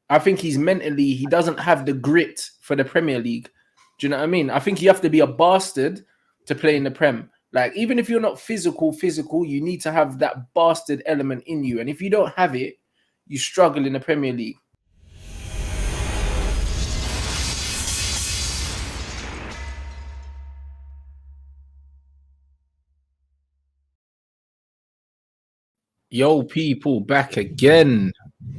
I think he doesn't have the grit for the Premier League. Do you know what I mean? I think you have to be a bastard to play in the Prem. Like, even if you're not physical, you need to have that bastard element in you. And if you don't have it, you struggle in the Premier League. Yo, people, back again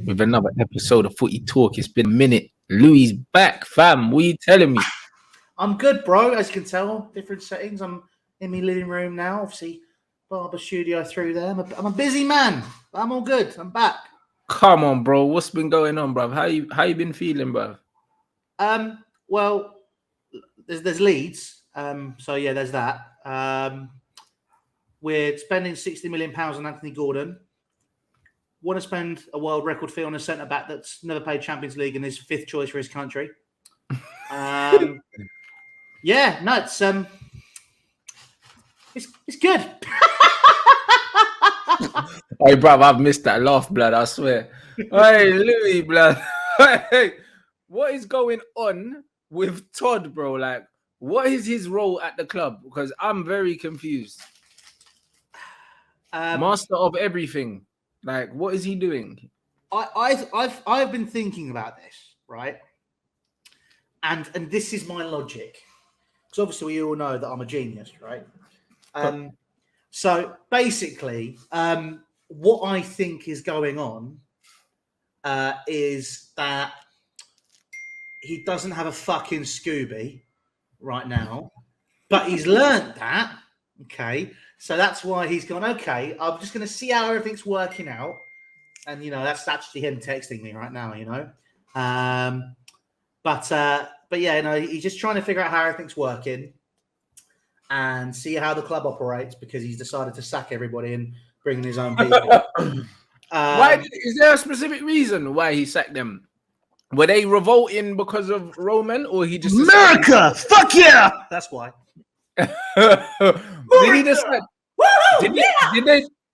with another episode of Footy Talk. It's been a minute. Louis back, fam. What are you telling me? I'm good, bro. As you can tell, different settings. I'm in my living room now. Obviously, barber studio through there. I'm a busy man. But I'm all good. I'm back. Come on, bro. What's been going on, bro? How you been feeling, bro? Well, there's Leeds. So yeah, there's that. We're spending £60 million on Anthony Gordon. Want to spend a world record fee on a centre back that's never played Champions League and is fifth choice for his country. Yeah, no, it's good. Hey, bro, I've missed that laugh, blood. I swear. Hey, Louis, blood. Hey, what is going on with Todd, bro? Like, what is his role at the club? Because I'm very confused. Master of everything. Like, what is he doing? I've been thinking about this, right? And this is my logic. Because obviously we all know that I'm a genius, right? So basically, what I think is going on is that he doesn't have a fucking Scooby right now, but he's learnt that. Okay, so that's why he's gone. Okay, I'm just going to see how everything's working out, and that's actually him texting me right now. But yeah, he's just trying to figure out how everything's working and see how the club operates because he's decided to sack everybody and bring in his own people. Why is there a specific reason why he sacked them? Were they revolting because of Roman, or he just America? Fuck yeah! That's why. Did he decide?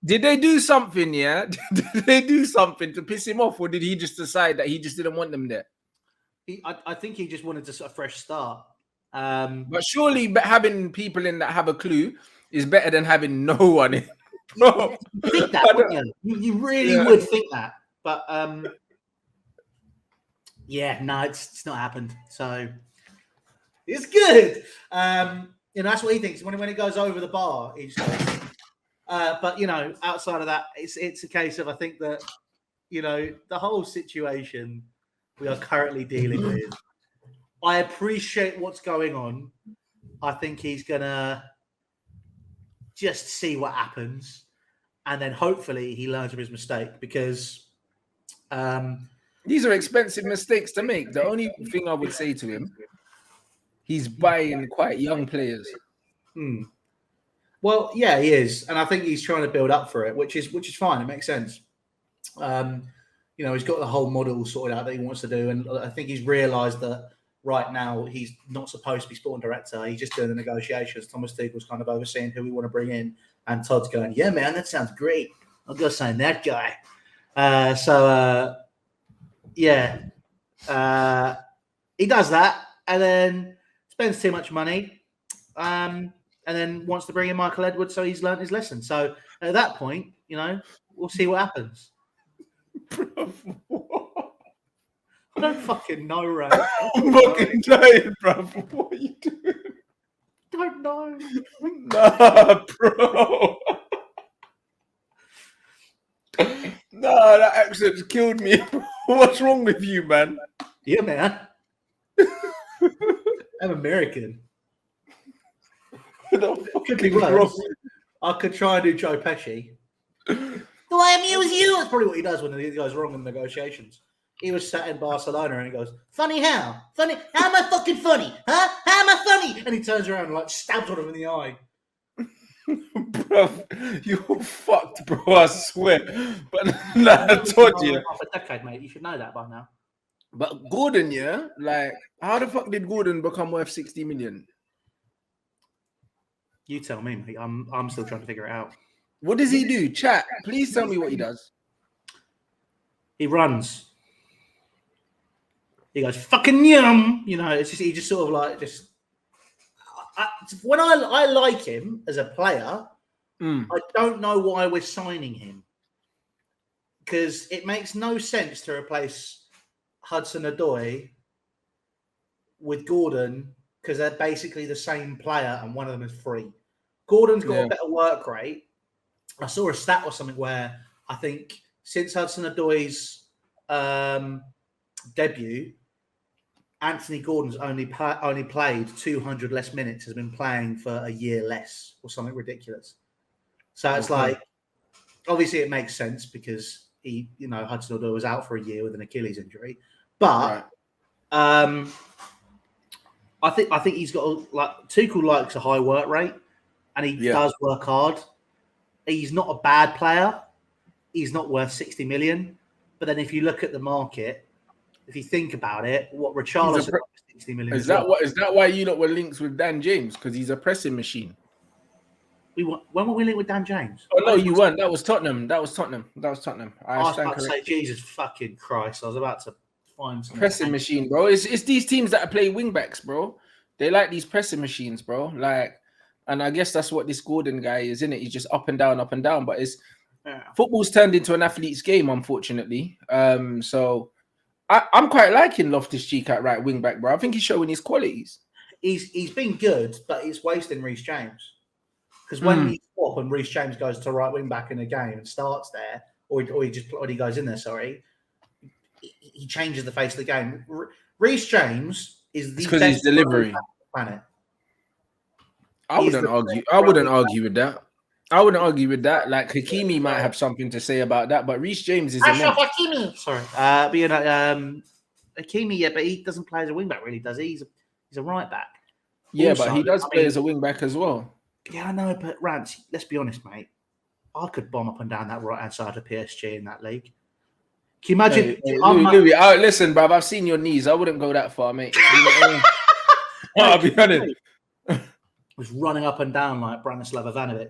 Did they do something? Yeah, did they do something to piss him off, or did he just decide that he just didn't want them there? I think he just wanted a fresh start. But surely, having people in that have a clue is better than having no one in. You think that, wouldn't you? You really would think that, but yeah, no, it's not happened. So it's good. That's what he thinks when it goes over the bar. He just goes. But outside of that, it's a case of I think that the whole situation we are currently dealing with. I appreciate what's going on. I think he's gonna just see what happens, and then hopefully he learns from his mistake because these are expensive mistakes to make. The only thing I would say to him, he's buying quite young players. Well, yeah, he is, and I think he's trying to build up for it, which is fine. It makes sense. He's got the whole model sorted out that he wants to do, and I think he's realised that right now he's not supposed to be sporting director. He's just doing the negotiations. Thomas Tuchel's kind of overseeing who we want to bring in, and Todd's going, "Yeah, man, that sounds great. I'll go sign that guy." He does that, and then spends too much money. And then wants to bring in Michael Edwards, so he's learned his lesson. So at that point, we'll see what happens. I don't fucking know, Ray. I'm fucking dying, bro. What are you doing? Don't know. Nah, bro. Nah, that accent's killed me. What's wrong with you, man? Yeah, man. I'm American. Could be worse. I could try and do Joe Pesci. Do I amuse you? That's probably what he does when he goes wrong in negotiations. He was sat in Barcelona and he goes, "Funny how? Funny? How am I fucking funny? Huh? How am I funny?" And he turns around and stabs on him in the eye. Bro, you're fucked, bro. I swear. But I told you. Half a decade, mate. You should know that by now. But Gordon, yeah, like, how the fuck did Gordon become worth 60 million? You tell me, mate. I'm still trying to figure it out. What does he do? Chat. Please tell me what he does. He runs. he goes fucking yum. You know, it's just he just sort of like just. When I like him as a player, I don't know why we're signing him, because it makes no sense to replace Hudson-Odoi with Gordon, because they're basically the same player and one of them is free. Gordon's got a better work rate. I saw a stat or something where I think since Hudson-Odoi's debut, Anthony Gordon's only played 200 less minutes, has been playing for a year less or something ridiculous. So it's like, obviously it makes sense because Hudson-Odoi was out for a year with an Achilles injury, but I think he's got Tuchel likes a high work rate, and he does work hard. He's not a bad player. He's not worth 60 million, but then if you look at the market, if you think about it, what Richarlison 60 million is that why you lot were linked with Dan James, because he's a pressing machine? When were we linked with Dan James? Oh no, you weren't. That was Tottenham. I was about to say, Jesus fucking Christ! I was about to find some pressing machine, bro. It's these teams that play wing backs, bro. They like these pressing machines, bro. Like, and I guess that's what this Gordon guy is, isn't it? He's just up and down. But football's turned into an athlete's game, unfortunately. So I'm quite liking Loftus-Cheek at right wing back, bro. I think he's showing his qualities. He's been good, but he's wasting Reece James. Because when you swap and Reece James goes to right wing back in a game and starts there, or he goes in there, he changes the face of the game. Reece James is the best his delivery on the planet. I wouldn't argue with that. Like Hakimi might have something to say about that, but Reece James is Hakimi. Sorry, Hakimi, but he doesn't play as a wing back, really, does he? He's a right back. Yeah, also, but he does play as a wing back as well. Yeah, I know, but Rants, let's be honest, mate. I could bomb up and down that right hand side of PSG in that league. Can you imagine? Louis, listen, bruv, I've seen your knees. I wouldn't go that far, mate. I'll be honest. Was running up and down like Branislav Ivanovic.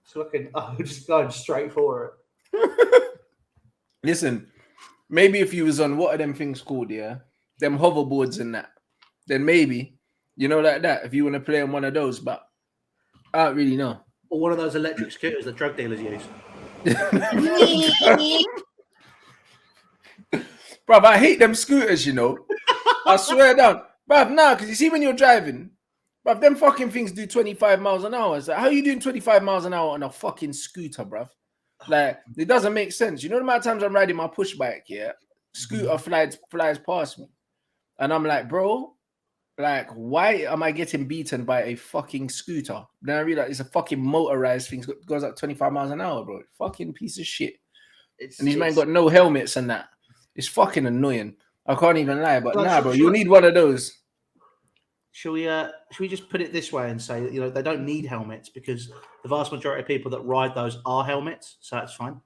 So just going straight for it. Listen, maybe if you was on what are them things called, them hoverboards and that, then maybe, like that, if you want to play on one of those, but I don't really know. Or one of those electric scooters that drug dealers use. Bruv, I hate them scooters, I swear down. Bruv, because you see when you're driving, bruv, them fucking things do 25 miles an hour. It's like, how are you doing 25 miles an hour on a fucking scooter, bruv? Like, it doesn't make sense. You know the amount of times I'm riding my push bike, scooter flies past me. And I'm like, bro, like, why am I getting beaten by a fucking scooter? Then I realize it's a fucking motorized thing. It goes up 25 miles an hour, bro. Fucking piece of shit. And these men got no helmets and that. It's fucking annoying. I can't even lie, but bro, you need one of those. Should we just put it this way and say that they don't need helmets, because the vast majority of people that ride those are helmets, so that's fine.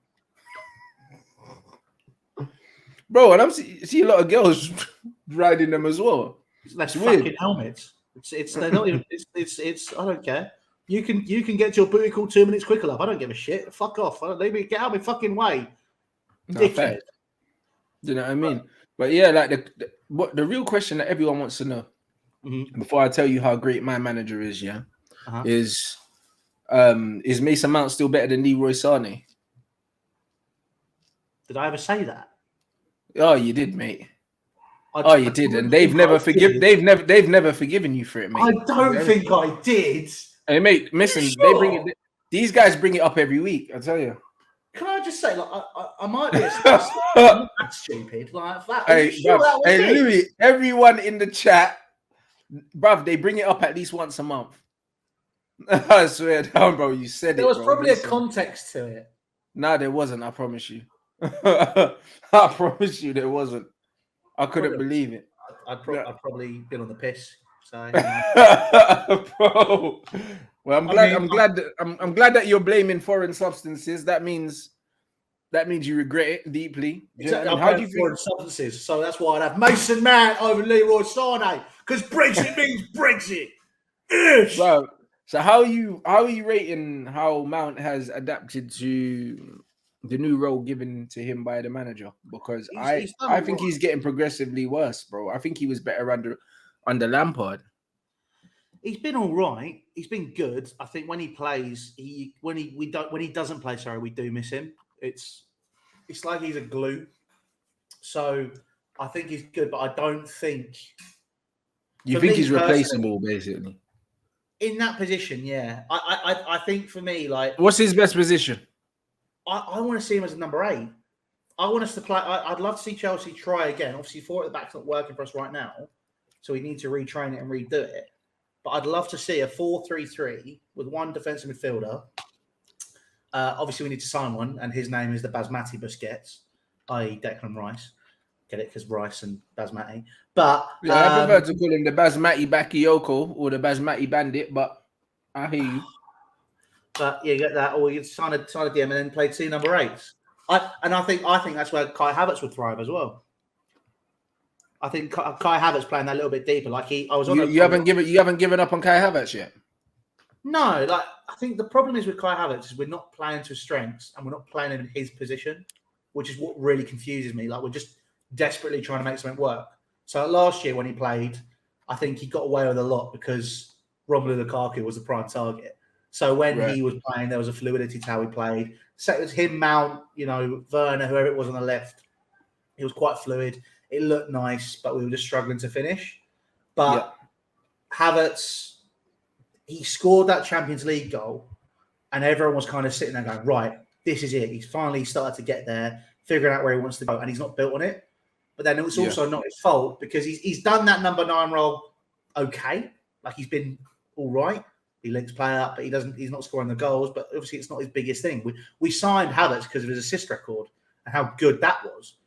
Bro, and I see a lot of girls riding them as well. That's fucking helmets. They're not even. It's. I don't care. You can get your booty called 2 minutes quicker, love. I don't give a shit. Fuck off. Let me get out of my fucking way. Dickhead. You know what I mean? But yeah, like the real question that everyone wants to know, before I tell you how great my manager is, is Mason Mount still better than Leroy Sané? Did I ever say that? Oh, you did, mate. You did, and they've never forgiven you for it, mate. I don't think I did. Hey, mate, listen, these guys bring it up every week. I tell you. Can I just say, like, I might be not that stupid, like that. Hey, Louis, everyone in the chat, bruv, they bring it up at least once a month. I swear down, bro. You said there was probably a context to it. No, there wasn't. I promise you. I promise you, there wasn't. I couldn't believe it. I'd probably been on the piss. So, bro. Well, I'm glad that you're blaming foreign substances. That means you regret it deeply. Exactly. How do you foreign substances? So that's why I'd have Mason Mount over Leroy Sané, because Brexit means Brexit. Bro, so how are you rating how Mount has adapted to the new role given to him by the manager, because He's done I all think right. he's getting progressively worse, bro. I think he was better under Lampard. He's been all right. He's been good. I think when he plays, when he doesn't play, sorry, we do miss him. It's like he's a glue. So I think he's good, but I don't think You for think me he's personally replaceable, basically? in that position. Yeah, I think for me, like What's his best position? I want to see him as a number 8. I want us to play. I'd love to see Chelsea try again. Obviously, 4 at the back's not working for us right now, so we need to retrain it and redo it. But I'd love to see a 4-3-3 with one defensive midfielder. Obviously, we need to sign one, and his name is the Basmati Busquets, i.e. Declan Rice. Get it? Because Rice and Basmati. But Yeah, I prefer to call him the Basmati Bakayoko or the Basmati Bandit, but I hear you. But you get that, or you sign a DM and then play 2 number 8s. I think that's where Kai Havertz would thrive as well. I think Kai Havertz playing that little bit deeper. Like You haven't given up on Kai Havertz yet. No, like I think the problem is with Kai Havertz is we're not playing to his strengths and we're not playing him in his position, which is what really confuses me. Like we're just desperately trying to make something work. So last year when he played, I think he got away with a lot because Romelu Lukaku was the prime target. So when he was playing, there was a fluidity to how he played. So it was him, Mount, Werner, whoever it was on the left. It was quite fluid. It looked nice, but we were just struggling to finish. But Havertz, he scored that Champions League goal, and everyone was kind of sitting there going, right, this is it. He's finally started to get there, figuring out where he wants to go, and he's not built on it. But then it's also not his fault because he's done that number 9 role okay. Like he's been all right. He links play up, but he's not scoring the goals. But obviously, it's not his biggest thing. We signed Havertz because of his assist record and how good that was.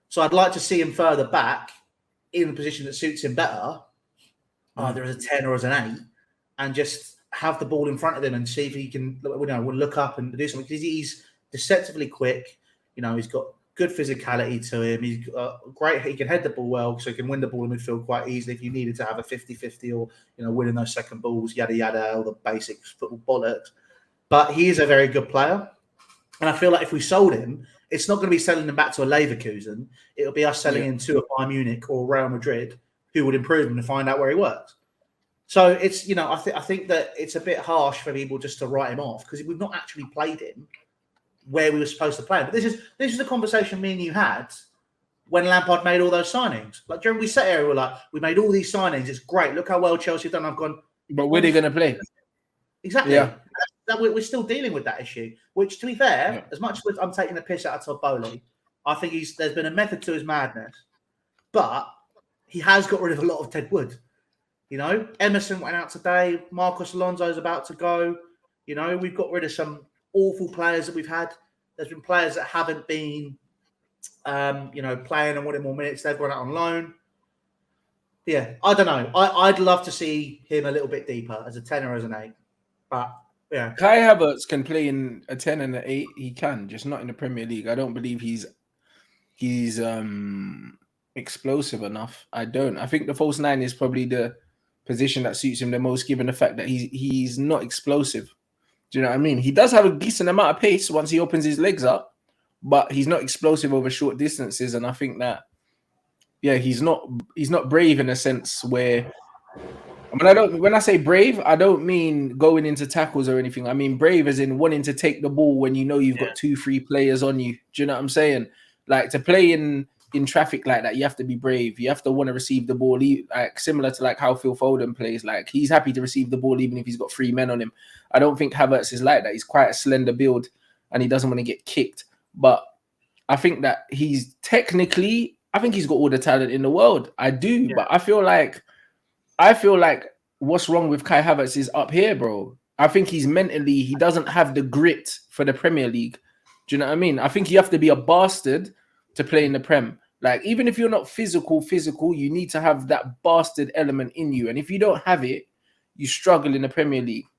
So I'd like to see him further back in a position that suits him better, either as a 10 or as an 8, and just have the ball in front of him and see if he can look up and do something. Because he's deceptively quick. He's got good physicality to him. He's great. He can head the ball well, so he can win the ball in midfield quite easily if you needed to have a 50-50 or, winning those second balls, yada, yada, all the basics, football bollocks. But he is a very good player. And I feel like if we sold him, it's not going to be selling him back to a Leverkusen. It'll be us selling him to a Bayern Munich or Real Madrid who would improve him to find out where he works. So it's, I think that it's a bit harsh for people just to write him off because we've not actually played him where we were supposed to play him. But this is the conversation me and you had when Lampard made all those signings. Like, during we sat here, we were like, we made all these signings. It's great. Look how well Chelsea have done. I've gone. But where are they going to play? Exactly. Yeah. We're still dealing with that issue. Which, to be fair, as much as I'm taking the piss out of Todd Bowley, I think there's been a method to his madness. But he has got rid of a lot of Ted Wood. Emerson went out today. Marcos Alonso's about to go. We've got rid of some awful players that we've had. There's been players that haven't been, playing and wanting more minutes. They've gone out on loan. Yeah, I don't know. I'd love to see him a little bit deeper as a 10 or as an 8. But, yeah. Kai Havertz can play in a 10 and an 8. He can, just not in the Premier League. I don't believe he's explosive enough. I don't. I think the false 9 is probably the position that suits him the most, given the fact that he's not explosive. Do you know what I mean? He does have a decent amount of pace once he opens his legs up, but he's not explosive over short distances. And I think that, he's not brave in a sense where, when I say brave, I don't mean going into tackles or anything. I mean brave as in wanting to take the ball when you've got 2-3 players on you. Do you know what I'm saying? Like, to play in traffic like that, you have to be brave. You have to want to receive the ball, like similar to like how Phil Foden plays. Like, he's happy to receive the ball even if he's got 3 men on him. I don't think Havertz is like that. He's quite a slender build and he doesn't want to get kicked. But I think that he's technically, I think he's got all the talent in the world. I do, but I feel like what's wrong with Kai Havertz is up here, bro. I think he doesn't have the grit for the Premier League. Do you know what I mean? I think you have to be a bastard to play in the Prem. Like, even if you're not physical, you need to have that bastard element in you. And if you don't have it, you struggle in the Premier League.